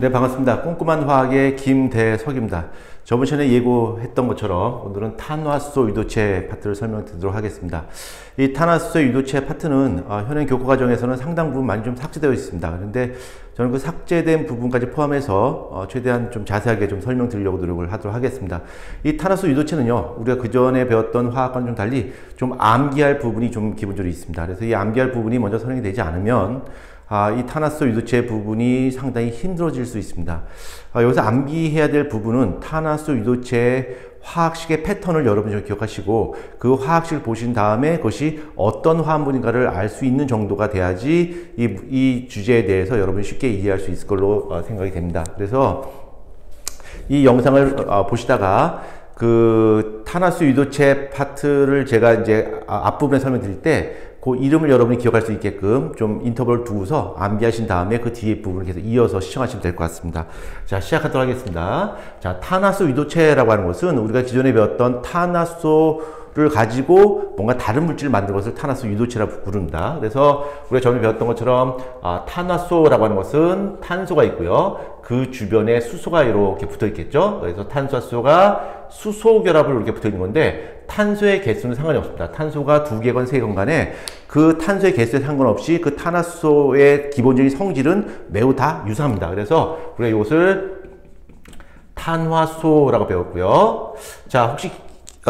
네, 반갑습니다. 꼼꼼한 화학의 김대석입니다. 저번 시간에 예고했던 것처럼 오늘은 탄화수소 유도체 파트를 설명드리도록 하겠습니다. 이 탄화수소 유도체 파트는 현행 교과 과정에서는 상당 부분 많이 좀 삭제되어 있습니다. 그런데 저는 그 삭제된 부분까지 포함해서 최대한 좀 자세하게 좀 설명드리려고 노력을 하도록 하겠습니다. 이 탄화수소 유도체는요, 우리가 그 전에 배웠던 화학과는 좀 달리 좀 암기할 부분이 좀 기본적으로 있습니다. 그래서 이 암기할 부분이 먼저 설명이 되지 않으면 이 탄화수소 유도체 부분이 상당히 힘들어질 수 있습니다. 여기서 암기해야 될 부분은 탄화수소 유도체의 화학식의 패턴을 여러분이 좀 기억하시고 그 화학식을 보신 다음에 그것이 어떤 화합물인가를 알 수 있는 정도가 돼야지 이 주제에 대해서 여러분이 쉽게 이해할 수 있을 걸로 생각이 됩니다. 그래서 이 영상을 보시다가 그 탄화수소 유도체 파트를 제가 이제 앞부분에 설명드릴 때 그 이름을 여러분이 기억할 수 있게끔 좀 인터벌을 두고서 암기하신 다음에 그 뒤에 부분을 계속 이어서 시청하시면 될 것 같습니다. 자, 시작하도록 하겠습니다. 자, 탄화수소 유도체라고 하는 것은 우리가 기존에 배웠던 탄화수소를 가지고 뭔가 다른 물질을 만든 것을 탄화수소 유도체라고 부릅니다. 그래서 우리가 전에 배웠던 것처럼 탄화수소라고 하는 것은 탄소가 있고요. 그 주변에 수소가 이렇게 붙어 있겠죠. 그래서 탄수화수소가 수소 결합을 이렇게 붙어 있는 건데 탄소의 개수는 상관이 없습니다. 탄소가 2개건 3개건 간에 그 탄소의 개수에 상관없이 그 탄화수소의 기본적인 성질은 매우 다 유사합니다. 그래서 우리가 이것을 탄화수소라고 배웠고요. 자, 혹시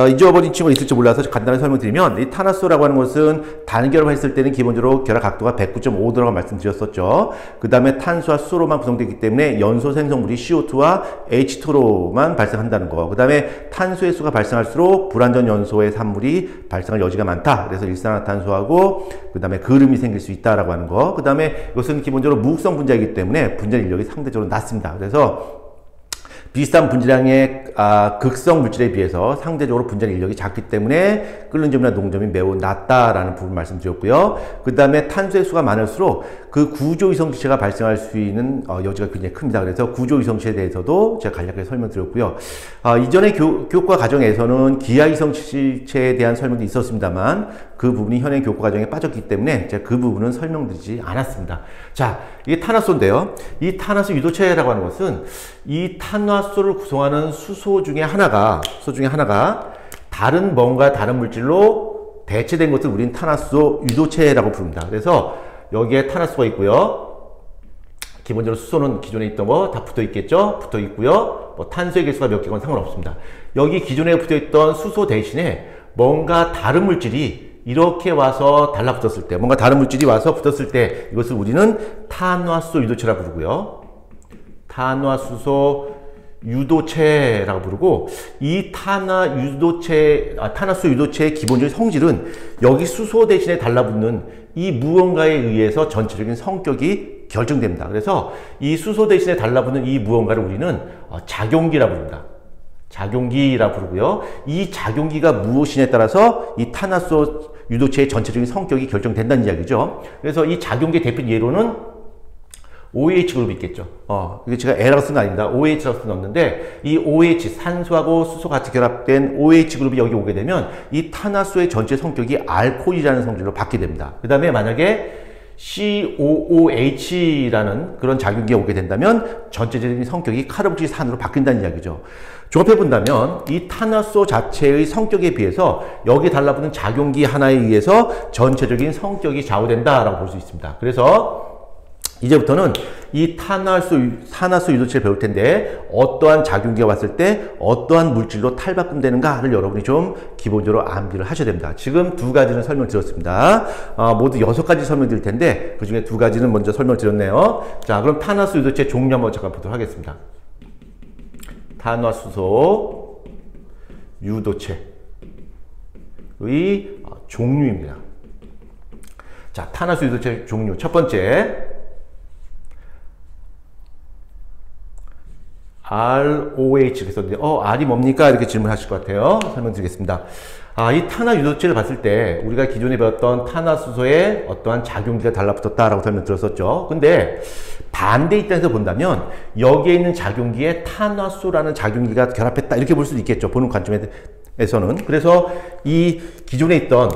잊어버린 친구가 있을지 몰라서 간단하게 설명드리면 이 탄화수소라고 하는 것은 단결합을 했을 때는 기본적으로 결합 각도가 109.5도라고 말씀드렸었죠. 그 다음에 탄수와 수소로만 구성되기 때문에 연소 생성물이 CO2와 H2로만 발생한다는 거. 그 다음에 탄소의 수가 발생할수록 불완전 연소의 산물이 발생할 여지가 많다. 그래서 일산화탄소하고 그 다음에 그름이 생길 수 있다라고 하는 거. 그 다음에 이것은 기본적으로 무극성 분자이기 때문에 분자 인력이 상대적으로 낮습니다. 그래서 비슷한 분자량의 극성 물질에 비해서 상대적으로 분자 인력이 작기 때문에 끓는 점이나 녹점이 매우 낮다라는 부분 말씀드렸고요. 그 다음에 탄소의 수가 많을수록 그 구조 이성질체가 발생할 수 있는 여지가 굉장히 큽니다. 그래서 구조 이성질체에 대해서도 제가 간략하게 설명드렸고요. 이전의 교과 과정에서는 기하 이성질체에 대한 설명도 있었습니다만 그 부분이 현행 교과 과정에 빠졌기 때문에 제가 그 부분은 설명드리지 않았습니다. 자, 이게 탄화수소인데요. 이 탄화수소 유도체라고 하는 것은 이 탄화수소를 구성하는 수소 중에 하나가 다른 물질로 대체된 것을 우리는 탄화수소 유도체라고 부릅니다. 그래서 여기에 탄화수소가 있고요. 기본적으로 수소는 기존에 있던 거 다 붙어 있겠죠? 붙어 있고요. 뭐 탄소의 개수가 몇 개건 상관없습니다. 여기 기존에 붙어 있던 수소 대신에 뭔가 다른 물질이 이렇게 와서 달라붙었을 때, 뭔가 다른 물질이 와서 붙었을 때 이것을 우리는 탄화수소 유도체라고 부르고요. 탄화수소 유도체라고 부르고 이 탄화수소 유도체의 기본적인 성질은 여기 수소 대신에 달라붙는 이 무언가에 의해서 전체적인 성격이 결정됩니다. 그래서 이 수소 대신에 달라붙는 이 무언가를 우리는 작용기라고 부릅니다. 작용기라 부르고요. 이 작용기가 무엇이냐에 따라서 이 탄화수소 유도체의 전체적인 성격이 결정된다는 이야기죠. 그래서 이 작용기의 대표 예로는 OH 그룹이 있겠죠. 이게 제가 L라고 쓴 거 아닙니다. OH라고 썼는데 이 OH, 산소하고 수소 같이 결합된 OH 그룹이 여기 오게 되면 이 탄화수소의 전체 성격이 알코올이라는 성질로 바뀌게 됩니다. 그 다음에 만약에 COOH라는 그런 작용기가 오게 된다면 전체적인 성격이 카르복실산으로 바뀐다는 이야기죠. 종합해 본다면 이 탄화수소 자체의 성격에 비해서 여기에 달라붙는 작용기 하나에 의해서 전체적인 성격이 좌우된다라고 볼 수 있습니다. 그래서 이제부터는 이 탄화수소 유도체를 배울 텐데 어떠한 작용기가 왔을 때 어떠한 물질로 탈바꿈되는가를 여러분이 좀 기본적으로 암기를 하셔야 됩니다. 지금 2가지는 설명드렸습니다. 모두 6가지 설명드릴 텐데 그 중에 2가지는 먼저 설명드렸네요. 자, 그럼 탄화수소 유도체 종류 한번 잠깐 보도록 하겠습니다. 탄화수소 유도체의 종류입니다. 자, 탄화수소 유도체 종류 첫 번째 ROH 그랬었는데 R이 뭡니까? 이렇게 질문하실 것 같아요. 설명드리겠습니다. 이 탄화 유도체를 봤을 때 우리가 기존에 배웠던 탄화수소에 어떠한 작용기가 달라붙었다라고 설명드렸었죠. 근데 반대 입장에서 본다면 여기에 있는 작용기에 탄화수소라는 작용기가 결합했다 이렇게 볼 수도 있겠죠. 보는 관점에서는. 그래서 이 기존에 있던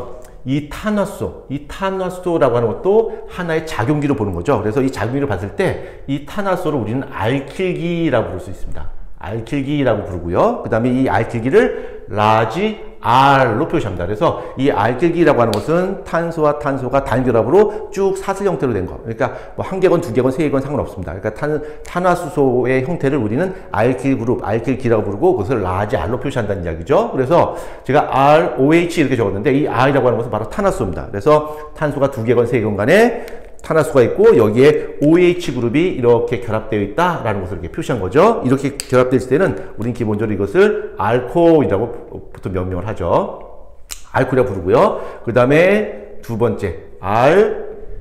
이 탄화수소라고 하는 것도 하나의 작용기로 보는 거죠. 그래서 이 작용기를 봤을 때 이 탄화수소를 우리는 알킬기라고 부를 수 있습니다. 알킬기라고 부르고요. 그 다음에 이 알킬기를 라지 R로 표시합니다. 그래서 이 알킬기라고 하는 것은 탄소와 탄소가 단결합으로 쭉 사슬 형태로 된 거. 그러니까 뭐 한 개건, 두 개건, 세 개건 상관없습니다. 그러니까 탄화수소의 형태를 우리는 알킬 그룹, 알킬기라고 부르고 그것을 라지 R로 표시한다는 이야기죠. 그래서 제가 ROH 이렇게 적었는데 이 R이라고 하는 것은 바로 탄화수소입니다. 그래서 탄소가 두 개건, 세 개건 간에 탄화수소가 있고 여기에 OH 그룹이 이렇게 결합되어 있다라는 것을 이렇게 표시한 거죠. 이렇게 결합되어 있을 때는 우리는 기본적으로 이것을 알코올이라고 보통 명명을 하죠. 알코올이라고 부르고요. 그 다음에 두 번째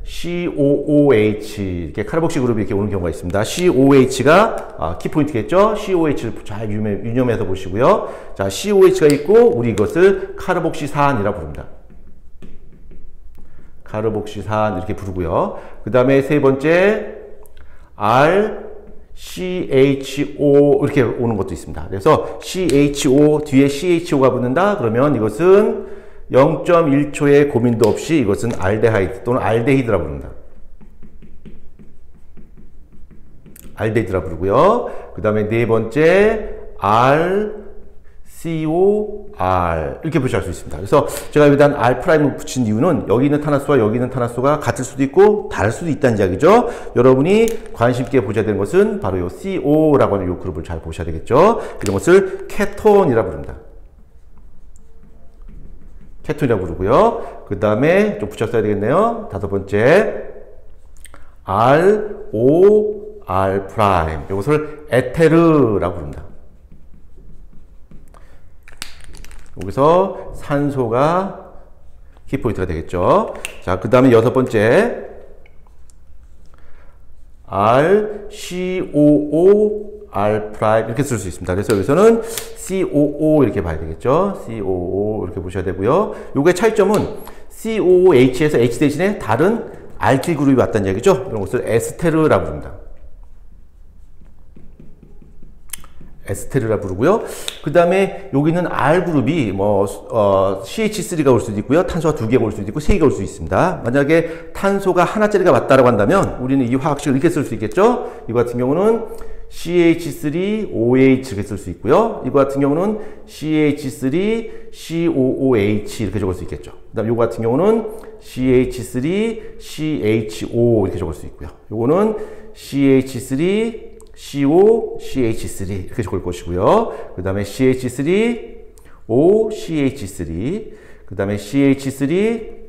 COOH 이렇게 카르복시 그룹이 이렇게 오는 경우가 있습니다. COOH가 키포인트겠죠. COOH를 잘 유념해서 보시고요. 자, COOH가 있고 우리 이것을 카르복시산이라고 부릅니다. 카르복시산 이렇게 부르고요. 그 다음에 세 번째 RCHO 이렇게 오는 것도 있습니다. 그래서 CHO 뒤에 CHO가 붙는다 그러면 이것은 0.1초의 고민도 없이 이것은 알데하이드 또는 알데히드라고 부릅니다. 알데히드라고 부르고요. 그 다음에 네 번째 COR 이렇게 표시할 수 있습니다. 그래서 제가 여기다 R' 붙인 이유는 여기 있는 탄화수와 여기 있는 탄화수가 같을 수도 있고 다를 수도 있다는 이야기죠. 여러분이 관심 있게 보셔야 되는 것은 바로 이 CO라고 하는 이 그룹을 잘 보셔야 되겠죠. 이런 것을 케톤이라고 부릅니다. 케톤이라고 부르고요. 그 다음에 좀 붙였어야 되겠네요. 다섯 번째 ROR' 이것을 에테르라고 부릅니다. 여기서 산소가 키포인트가 되겠죠. 자, 그 다음에 여섯 번째 RCOOR' 이렇게 쓸 수 있습니다. 그래서 여기서는 COO 이렇게 봐야 되겠죠. COO 이렇게 보셔야 되고요. 요게 차이점은 COOH에서 H 대신에 다른 알킬 그룹이 왔다는 얘기죠. 이런 것을 에스테르라고 부릅니다. 에스테르라 부르고요. 그 다음에 여기는 R그룹이 뭐 CH3가 올 수도 있고요. 탄소가 두 개가 올 수도 있고 세 개가 올 수 있습니다. 만약에 탄소가 하나짜리가 맞다라고 한다면 우리는 이 화학식을 이렇게 쓸 수 있겠죠. 이거 같은 경우는 CH3OH 이렇게 쓸 수 있고요. 이거 같은 경우는 CH3COOH 이렇게 적을 수 있겠죠. 그 다음 이거 같은 경우는 CH3CHO 이렇게 적을 수 있고요. 요거는 CH3 COCH3 이렇게 적을 것이고요. 그 다음에 CH3OCH3 그 다음에 CH3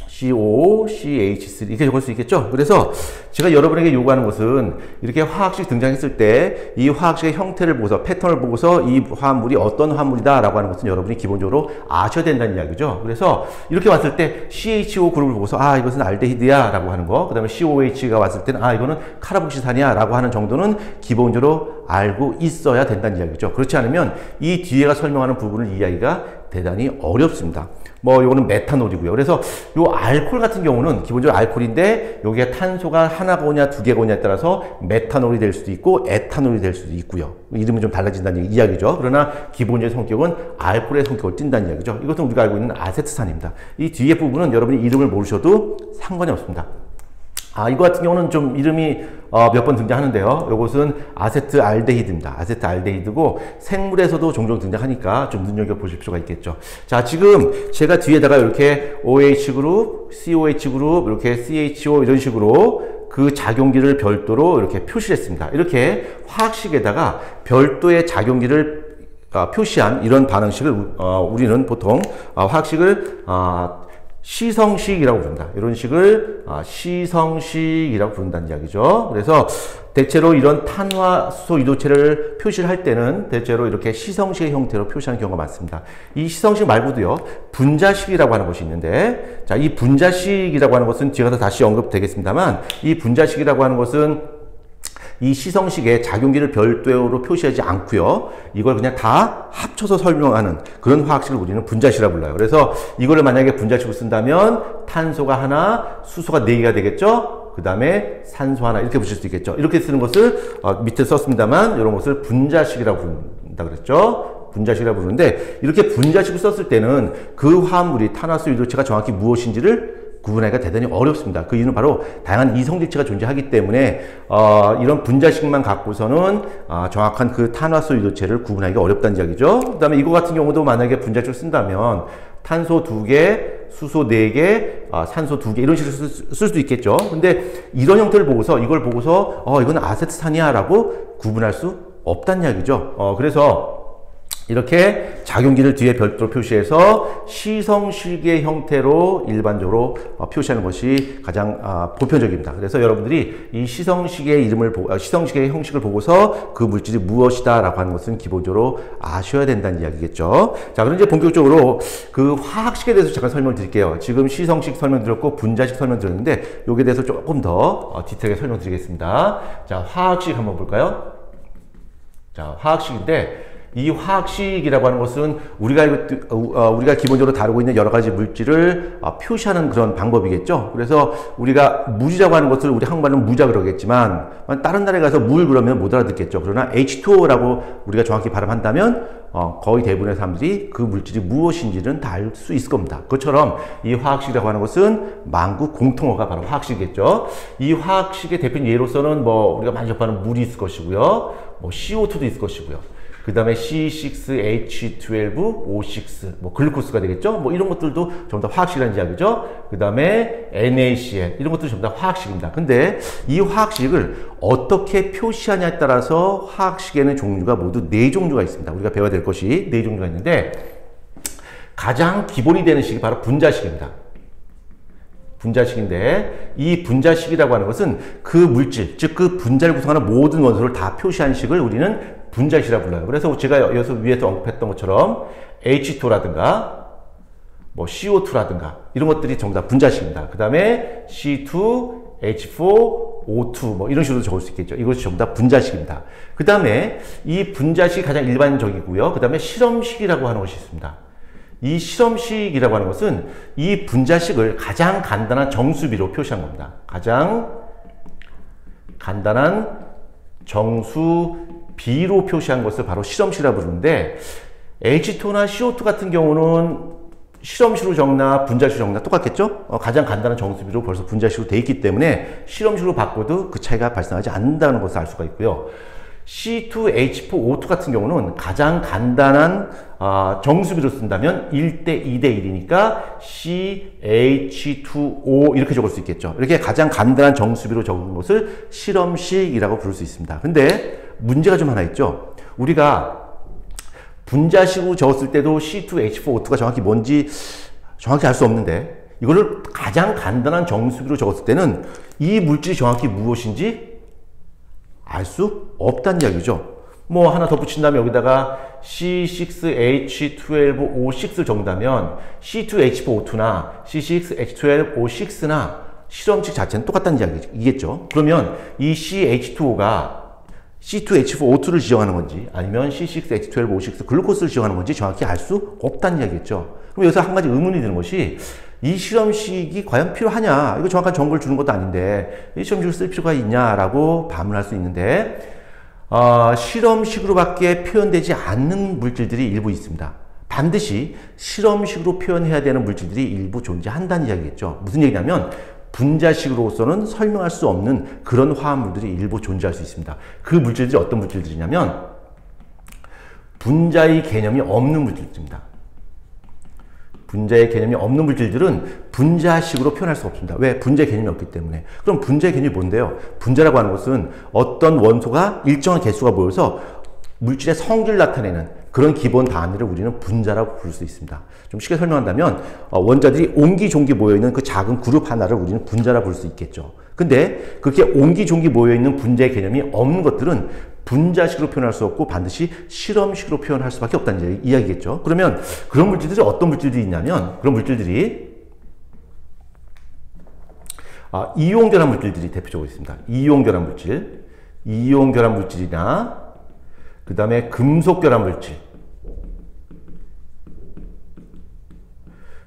COCH3 이렇게 적을 수 있겠죠. 그래서 제가 여러분에게 요구하는 것은 이렇게 화학식 등장했을 때 이 화학식의 형태를 보고서 패턴을 보고서 이 화합물이 어떤 화합물이다 라고 하는 것은 여러분이 기본적으로 아셔야 된다는 이야기죠. 그래서 이렇게 왔을 때 CHO 그룹을 보고서 이것은 알데히드야 라고 하는 거, 그 다음에 COH가 왔을 때는 이거는 카르복시산이야 라고 하는 정도는 기본적으로 알고 있어야 된다는 이야기죠. 그렇지 않으면 이 뒤에가 설명하는 부분을 이해하기가 대단히 어렵습니다. 뭐 요거는 메탄올이고요. 그래서 요 알코올 같은 경우는 기본적으로 알코올인데 여기에 탄소가 하나가 오냐 두 개가 오냐에 따라서 메탄올이 될 수도 있고 에탄올이 될 수도 있고요. 이름은 좀 달라진다는 이야기죠. 그러나 기본적인 성격은 알코올의 성격을 띈다는 이야기죠. 이것은 우리가 알고 있는 아세트산입니다. 이 뒤에 부분은 여러분이 이름을 모르셔도 상관이 없습니다. 이거 같은 경우는 좀 이름이 몇 번 등장하는데요. 이것은 아세트알데히드입니다. 아세트알데히드고 생물에서도 종종 등장하니까 좀 눈여겨보실 필요가 있겠죠. 자, 지금 제가 뒤에다가 이렇게 OH 그룹, COH 그룹, 이렇게 CHO 이런 식으로 그 작용기를 별도로 이렇게 표시를 했습니다. 이렇게 화학식에다가 별도의 작용기를 표시한 이런 반응식을 우리는 보통 화학식을 시성식이라고 부른다. 이런 식을 시성식이라고 부른다는 이야기죠. 그래서 대체로 이런 탄화수소 유도체를 표시를 할 때는 대체로 이렇게 시성식의 형태로 표시하는 경우가 많습니다. 이 시성식 말고도요, 분자식이라고 하는 것이 있는데, 자, 이 분자식이라고 하는 것은 뒤에 가서 다시 언급되겠습니다만, 이 분자식이라고 하는 것은 이 시성식의 작용기를 별도로 표시하지 않고요. 이걸 그냥 다 합쳐서 설명하는 그런 화학식을 우리는 분자식이라고 불러요. 그래서 이거를 만약에 분자식으로 쓴다면 탄소가 하나, 수소가 4개가 되겠죠. 그 다음에 산소 하나 이렇게 붙일 수 있겠죠. 이렇게 쓰는 것을 밑에 썼습니다만 이런 것을 분자식이라고 부른다 그랬죠. 분자식이라고 부르는데 이렇게 분자식을 썼을 때는 그 화합물이 탄화수 유도체가 정확히 무엇인지를 구분하기가 대단히 어렵습니다. 그 이유는 바로 다양한 이성질체가 존재하기 때문에 이런 분자식만 갖고서는 정확한 그 탄화수 유도체를 구분하기가 어렵다는 이야기죠. 그 다음에 이거 같은 경우도 만약에 분자식을 쓴다면 탄소 2개, 수소 4개, 산소 2개 이런 식으로 쓸 수도 있겠죠. 근데 이런 형태를 보고서 이걸 보고서 이건 아세트산이야 라고 구분할 수 없다는 이야기죠. 그래서 이렇게 작용기를 뒤에 별도로 표시해서 시성식의 형태로 일반적으로 표시하는 것이 가장 보편적입니다. 그래서 여러분들이 이 시성식의 시성식의 형식을 보고서 그 물질이 무엇이다 라고 하는 것은 기본적으로 아셔야 된다는 이야기겠죠. 자, 그럼 이제 본격적으로 그 화학식에 대해서 잠깐 설명을 드릴게요. 지금 시성식 설명드렸고 분자식 설명드렸는데 여기에 대해서 조금 더 디테일하게 설명드리겠습니다. 자, 화학식 한번 볼까요? 자, 화학식인데 이 화학식이라고 하는 것은 우리가 기본적으로 다루고 있는 여러 가지 물질을 표시하는 그런 방법이겠죠. 그래서 우리가 무지라고 하는 것을 우리 한국말은 무자 그러겠지만 다른 나라에 가서 물 그러면 못 알아듣겠죠. 그러나 H2O라고 우리가 정확히 발음한다면 거의 대부분의 사람들이 그 물질이 무엇인지는 다 알 수 있을 겁니다. 그것처럼 이 화학식이라고 하는 것은 만국 공통어가 바로 화학식이겠죠. 이 화학식의 대표적인 예로서는 우리가 많이 접하는 물이 있을 것이고요. CO2도 있을 것이고요. 그 다음에 C6H12O6, 글루코스가 되겠죠? 이런 것들도 전부 다 화학식이라는 이야기죠? 그 다음에 NaCl, 이런 것들도 전부 다 화학식입니다. 근데 이 화학식을 어떻게 표시하냐에 따라서 화학식에는 종류가 모두 4종류가 있습니다. 우리가 배워야 될 것이 4종류가 있는데, 가장 기본이 되는 식이 바로 분자식입니다. 분자식인데, 이 분자식이라고 하는 것은 그 물질, 즉 그 분자를 구성하는 모든 원소를 다 표시한 식을 우리는 분자식이라고 불러요. 그래서 제가 여기서 위에서 언급했던 것처럼 H2라든가 CO2라든가 이런 것들이 전부 다 분자식입니다. 그 다음에 C2, H4, O2 이런 식으로 적을 수 있겠죠. 이것이 전부 다 분자식입니다. 그 다음에 이 분자식이 가장 일반적이고요. 그 다음에 실험식이라고 하는 것이 있습니다. 이 실험식이라고 하는 것은 이 분자식을 가장 간단한 정수비로 표시한 겁니다. 가장 간단한 정수비로 표시한 것을 바로 실험식이라고 부르는데, H2나 CO2 같은 경우는 실험식으로 적나 분자식으로 적나 똑같겠죠? 가장 간단한 정수비로 벌써 분자식으로 돼 있기 때문에 실험식으로 바꿔도 그 차이가 발생하지 않는다는 것을 알 수가 있고요. C2H4O2 같은 경우는 가장 간단한 정수비로 쓴다면 1대 2대 1이니까 CH2O 이렇게 적을 수 있겠죠. 이렇게 가장 간단한 정수비로 적은 것을 실험식이라고 부를 수 있습니다. 근데 문제가 좀 하나 있죠. 우리가 분자식으로 적었을 때도 C2H4O2가 정확히 뭔지 정확히 알 수 없는데, 이거를 가장 간단한 정수비로 적었을 때는 이 물질이 정확히 무엇인지 알 수 없다는 이야기죠. 하나 덧붙인다면 여기다가 C6H12O6를 적는다면 C2H4O2나 C6H12O6나 실험식 자체는 똑같다는 이야기겠죠. 그러면 이 CH2O가 C2H4O2를 지정하는 건지 아니면 C6H12O6 글루코스를 지정하는 건지 정확히 알 수 없다는 이야기겠죠. 그럼 여기서 한 가지 의문이 드는 것이, 이 실험식이 과연 필요하냐? 이거 정확한 정보를 주는 것도 아닌데 이 실험식을 쓸 필요가 있냐라고 반문할 수 있는데, 실험식으로밖에 표현되지 않는 물질들이 일부 있습니다. 반드시 실험식으로 표현해야 되는 물질들이 일부 존재한다는 이야기겠죠. 무슨 얘기냐면 분자식으로서는 설명할 수 없는 그런 화합물들이 일부 존재할 수 있습니다. 그 물질들이 어떤 물질들이냐면 분자의 개념이 없는 물질들입니다. 분자의 개념이 없는 물질들은 분자식으로 표현할 수 없습니다. 왜? 분자의 개념이 없기 때문에. 그럼 분자의 개념이 뭔데요? 분자라고 하는 것은 어떤 원소가 일정한 개수가 모여서 물질의 성질을 나타내는 그런 기본 단위를 우리는 분자라고 부를 수 있습니다. 좀 쉽게 설명한다면 원자들이 옹기종기 모여있는 그 작은 그룹 하나를 우리는 분자라고 부를 수 있겠죠. 근데 그렇게 옹기종기 모여있는 분자의 개념이 없는 것들은 분자식으로 표현할 수 없고 반드시 실험식으로 표현할 수밖에 없다는 이야기겠죠. 그러면 그런 물질들이 어떤 물질들이 있냐면, 그런 물질들이 이용결합 물질들이 대표적으로 있습니다. 이용결합 물질, 이용결합 물질이나 그 다음에 금속결합 물질,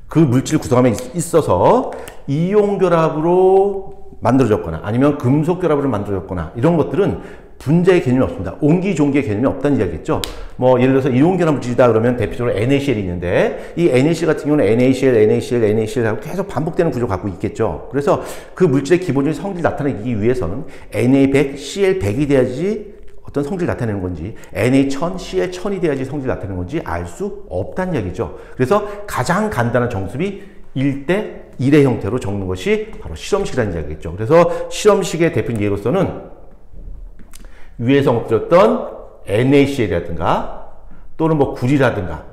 그 물질 구성함에 있어서 이용결합으로 만들어졌거나 아니면 금속 결합으로 만들어졌거나 이런 것들은 분자의 개념이 없습니다. 옹기종기의 개념이 없다는 이야기겠죠. 뭐 예를 들어서 이온결합 물질이다 그러면 대표적으로 NaCl이 있는데 이 NaCl 같은 경우는 NaCl, NaCl, NaCl 하고 계속 반복되는 구조 갖고 있겠죠. 그래서 그 물질의 기본적인 성질을 나타내기 위해서는 Na100, Cl100이 돼야지 어떤 성질을 나타내는 건지 Na1000, Cl1000이 돼야지 성질을 나타내는 건지 알 수 없다는 이야기죠. 그래서 가장 간단한 정수비 1대 1의 형태로 적는 것이 바로 실험식이라는 이야기겠죠. 그래서 실험식의 대표 예로서는 위에서 엎드렸던 NaCl이라든가 또는 뭐 구리라든가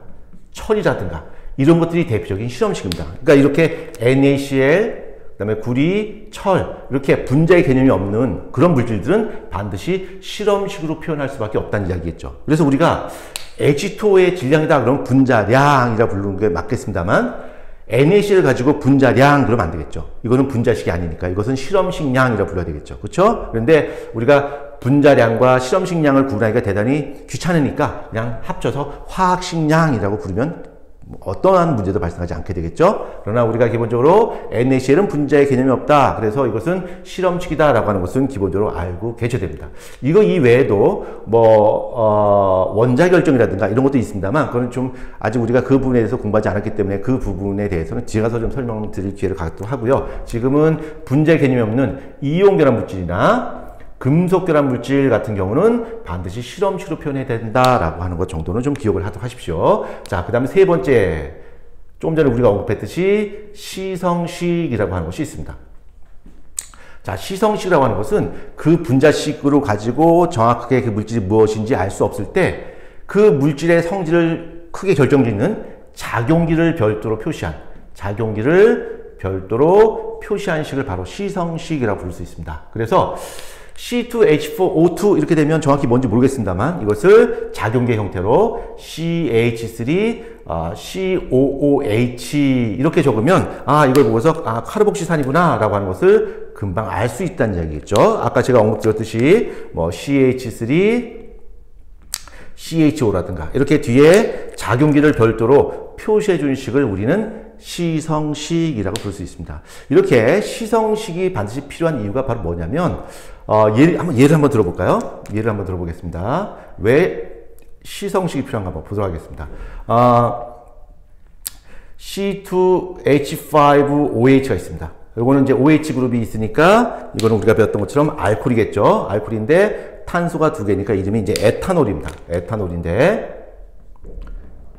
철이라든가 이런 것들이 대표적인 실험식입니다. 그러니까 이렇게 NaCl, 그다음에 구리, 철 이렇게 분자의 개념이 없는 그런 물질들은 반드시 실험식으로 표현할 수밖에 없다는 이야기겠죠. 그래서 우리가 H2O의 질량이다 그러면 분자량이라 부르는 게 맞겠습니다만 NaCl을 가지고 분자량 그러면 안 되겠죠. 이거는 분자식이 아니니까 이것은 실험식량이라 불러야 되겠죠. 그렇죠? 그런데 우리가 분자량과 실험식량을 구분하기가 대단히 귀찮으니까 그냥 합쳐서 화학식량이라고 부르면 어떠한 문제도 발생하지 않게 되겠죠. 그러나 우리가 기본적으로 NaCl은 분자의 개념이 없다. 그래서 이것은 실험식이다 라고 하는 것은 기본적으로 알고 계셔야 됩니다. 이거 이외에도 뭐 원자 결정이라든가 이런 것도 있습니다만 그건 좀 아직 우리가 그 부분에 대해서 공부하지 않았기 때문에 그 부분에 대해서는 뒤에 가서 좀 설명드릴 기회를 갖도록 하고요. 지금은 분자의 개념이 없는 이온 결합 물질이나 금속 결합 물질 같은 경우는 반드시 실험식으로 표현해야 된다라고 하는 것 정도는 좀 기억을 하도록 하십시오. 자, 그 다음에 세 번째, 조금 전에 우리가 언급했듯이 시성식이라고 하는 것이 있습니다. 자, 시성식이라고 하는 것은 그 분자식으로 가지고 정확하게 그 물질이 무엇인지 알 수 없을 때 그 물질의 성질을 크게 결정짓는 작용기를 별도로 표시한 식을 바로 시성식이라고 부를 수 있습니다. 그래서 C2H4O2 이렇게 되면 정확히 뭔지 모르겠습니다만 이것을 작용계 형태로 CH3, COOH 이렇게 적으면 이걸 보고서 카르복시산이구나 라고 하는 것을 금방 알 수 있다는 이야기겠죠. 아까 제가 언급드렸듯이 뭐 CH3, CHO라든가 이렇게 뒤에 작용기를 별도로 표시해 준 식을 우리는 시성식이라고 부를 수 있습니다. 이렇게 시성식이 반드시 필요한 이유가 바로 뭐냐면 예를 한번 들어볼까요? 예를 한번 들어보겠습니다. 왜 시성식이 필요한가 한번 보도록 하겠습니다. C2H5OH가 있습니다. 이거는 이제 OH 그룹이 있으니까 이거는 우리가 배웠던 것처럼 알코올이겠죠. 알코올인데 탄소가 두 개니까 이름이 이제 에탄올입니다.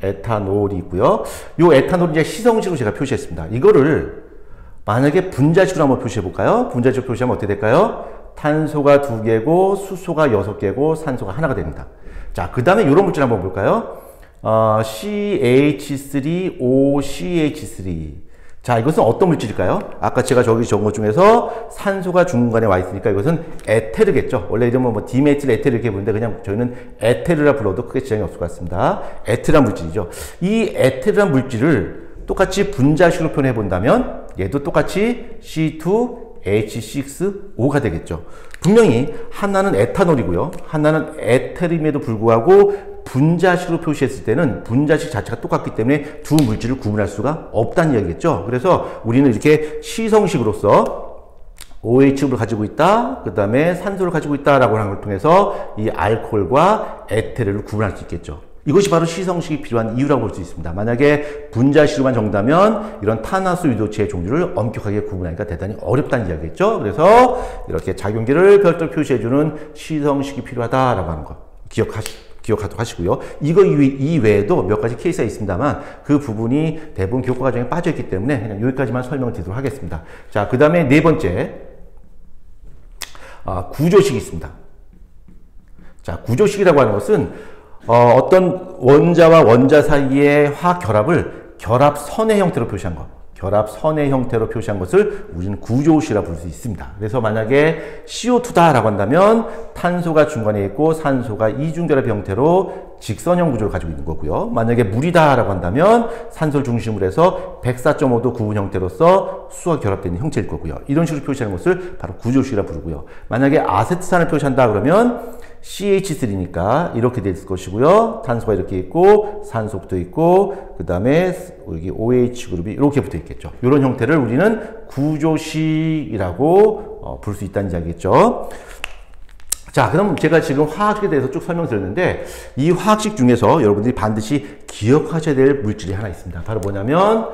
에탄올이 있고요. 요 에탄올 이제 시성식으로 제가 표시했습니다. 이거를 만약에 분자식으로 한번 표시해 볼까요? 분자식으로 표시하면 어떻게 될까요? 탄소가 두 개고 수소가 6개고 산소가 하나가 됩니다. 자, 그 다음에 이런 물질 한번 볼까요? CH3OCH3. 자, 이것은 어떤 물질일까요? 아까 제가 저기 적은 것 중에서 산소가 중간에 와 있으니까 이것은 에테르겠죠. 원래 이름은 뭐 디메틸 에테르 이렇게 부르는데 그냥 저희는 에테르라 불러도 크게 지장이 없을 것 같습니다. 에테르란 물질이죠. 이 에테르란 물질을 똑같이 분자식으로 표현해 본다면 얘도 똑같이 C2H6O가 되겠죠. 분명히 하나는 에탄올이고요. 하나는 에테르임에도 불구하고 분자식으로 표시했을 때는 분자식 자체가 똑같기 때문에 두 물질을 구분할 수가 없다는 이야기겠죠. 그래서 우리는 이렇게 시성식으로서 OH를 가지고 있다, 그 다음에 산소를 가지고 있다라고 하는 걸 통해서 이 알코올과 에테르를 구분할 수 있겠죠. 이것이 바로 시성식이 필요한 이유라고 볼 수 있습니다. 만약에 분자식으로만 적는다면 이런 탄화수 유도체의 종류를 엄격하게 구분하기가 대단히 어렵다는 이야기겠죠. 그래서 이렇게 작용기를 별도로 표시해주는 시성식이 필요하다라고 하는 거 기억하도록 하시고요. 이거 이외에도 몇 가지 케이스가 있습니다만 그 부분이 대부분 교과 과정에 빠져있기 때문에 그냥 여기까지만 설명을 드리도록 하겠습니다. 자, 그 다음에 네 번째, 구조식이 있습니다. 자, 구조식이라고 하는 것은 어떤 원자와 원자 사이의 화학 결합을 결합선의 형태로 표시한 것. 결합선의 형태로 표시한 것을 우리는 구조식이라고 부를 수 있습니다. 그래서 만약에 CO2다라고 한다면 탄소가 중간에 있고 산소가 이중결합 형태로 직선형 구조를 가지고 있는 거고요. 만약에 물이다라고 한다면 산소를 중심으로 해서 104.5도 구분 형태로서 수와 결합되는 형체일 거고요. 이런 식으로 표시하는 것을 바로 구조식이라고 부르고요. 만약에 아세트산을 표시한다 그러면 CH3니까 이렇게 될 것이고요. 탄소가 이렇게 있고 산소 붙어 있고 그 다음에 여기 OH 그룹이 이렇게 붙어 있겠죠. 이런 형태를 우리는 구조식이라고 부를 수 있다는 이야기겠죠. 자, 그럼 제가 지금 화학식에 대해서 쭉 설명드렸는데 이 화학식 중에서 여러분들이 반드시 기억하셔야 될 물질이 하나 있습니다. 바로 뭐냐면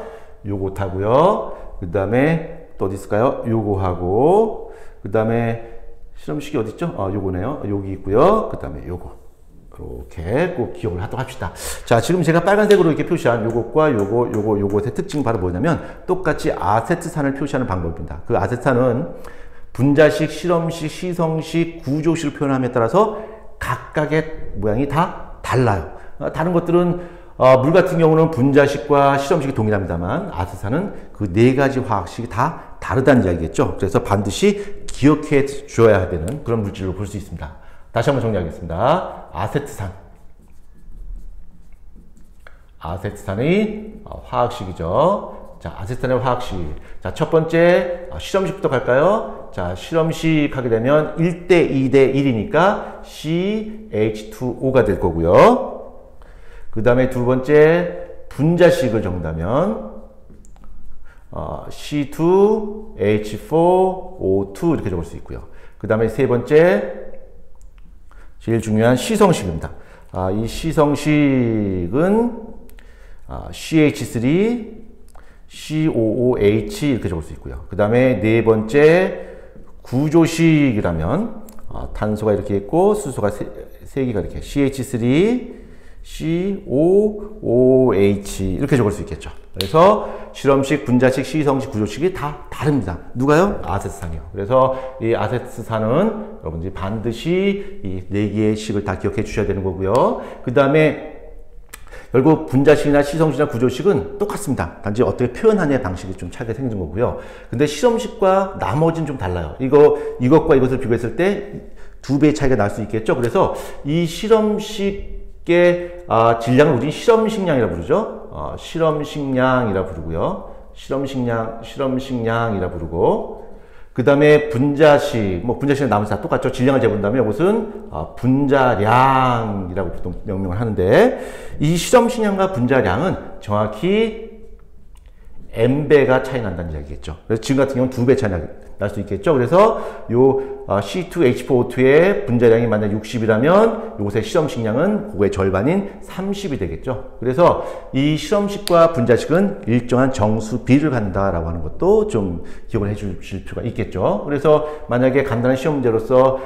요것하고요. 그 다음에 또 어디 있을까요? 요거하고 그 다음에 실험식이 어디 있죠? 요거네요. 여기 있고요. 그 다음에 요거. 이렇게 꼭 기억을 하도록 합시다. 자, 지금 제가 빨간색으로 이렇게 표시한 요것과 요것의 특징이 바로 뭐냐면 똑같이 아세트산을 표시하는 방법입니다. 그 아세트산은 분자식, 실험식, 시성식, 구조식을 표현함에 따라서 각각의 모양이 다 달라요. 다른 것들은 물 같은 경우는 분자식과 실험식이 동일합니다만 아세트산은 그 네 가지 화학식이 다 다르다는 이야기겠죠. 그래서 반드시 기억해 줘야 되는 그런 물질로 볼 수 있습니다. 다시 한번 정리하겠습니다. 아세트산. 아세트산의 화학식이죠. 자, 아세트산의 화학식. 자, 첫 번째 실험식부터 갈까요? 자, 실험식 하게 되면 1대 2대 1이니까 CH2O가 될 거고요. 그 다음에 두 번째 분자식을 적는다면 C2H4O2 이렇게 적을 수 있고요. 그 다음에 세 번째 제일 중요한 시성식입니다. 이 시성식은 CH3, COOH 이렇게 적을 수 있고요. 그 다음에 네 번째 구조식이라면 탄소가 이렇게 있고 수소가 세 개가 이렇게 CH3, COOH 이렇게 적을 수 있겠죠. 그래서 실험식, 분자식, 시성식, 구조식이 다 다릅니다. 누가요? 아세트산이요. 그래서 이 아세트산은 여러분들이 반드시 이 네 개의 식을 다 기억해 주셔야 되는 거고요. 그 다음에 결국 분자식이나 시성식이나 구조식은 똑같습니다. 단지 어떻게 표현하느냐의 방식이 좀 차이가 생긴 거고요. 근데 실험식과 나머지는 좀 달라요. 이것과 이것을 비교했을 때 두 배의 차이가 날 수 있겠죠. 그래서 이 실험식의 질량을 우리 실험식량이라 부르죠. 실험식량이라 부르고요. 실험식량이라 부르고, 그 다음에 분자식, 분자식은 나머지 다 똑같죠. 질량을 재본다면 이것은 분자량이라고 보통 명명을 하는데, 이 실험식량과 분자량은 정확히 n배가 차이 난다는 이야기겠죠. 그래서 지금 같은 경우는 2배 차이 날 수 있겠죠. 그래서 요 C2H4O2의 분자량이 만약 60이라면 요것의 실험식량은 그거의 절반인 30이 되겠죠. 그래서 이 실험식과 분자식은 일정한 정수 비를 갖는다라고 하는 것도 좀 기억을 해 주실 필요가 있겠죠. 그래서 만약에 간단한 시험 문제로서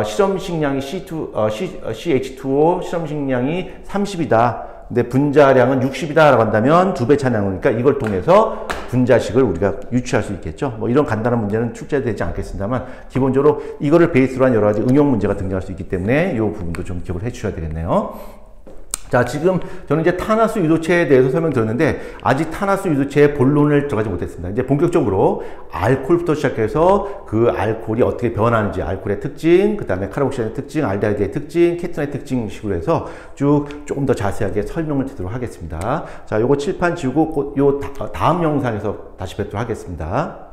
실험식량이 CH2O 실험식량이 30이다. 근데 분자량은 60이다 라고 한다면 2배 차이 나니까 이걸 통해서 분자식을 우리가 유추할 수 있겠죠. 이런 간단한 문제는 출제되지 않겠습니다만 기본적으로 이거를 베이스로 한 여러 가지 응용 문제가 등장할 수 있기 때문에 이 부분도 좀 기억을 해 주셔야 되겠네요. 자, 지금 저는 이제 탄화수 유도체에 대해서 설명드렸는데 아직 탄화수 유도체의 본론을 들어가지 못했습니다. 이제 본격적으로 알코올부터 시작해서 그 알코올이 어떻게 변하는지, 알코올의 특징, 그 다음에 카르복실의 특징, 알데하이드의 특징, 케톤의 특징 식으로 해서 쭉 조금 더 자세하게 설명을 드리도록 하겠습니다. 자, 요거 칠판 지우고 요 다음 영상에서 다시 뵙도록 하겠습니다.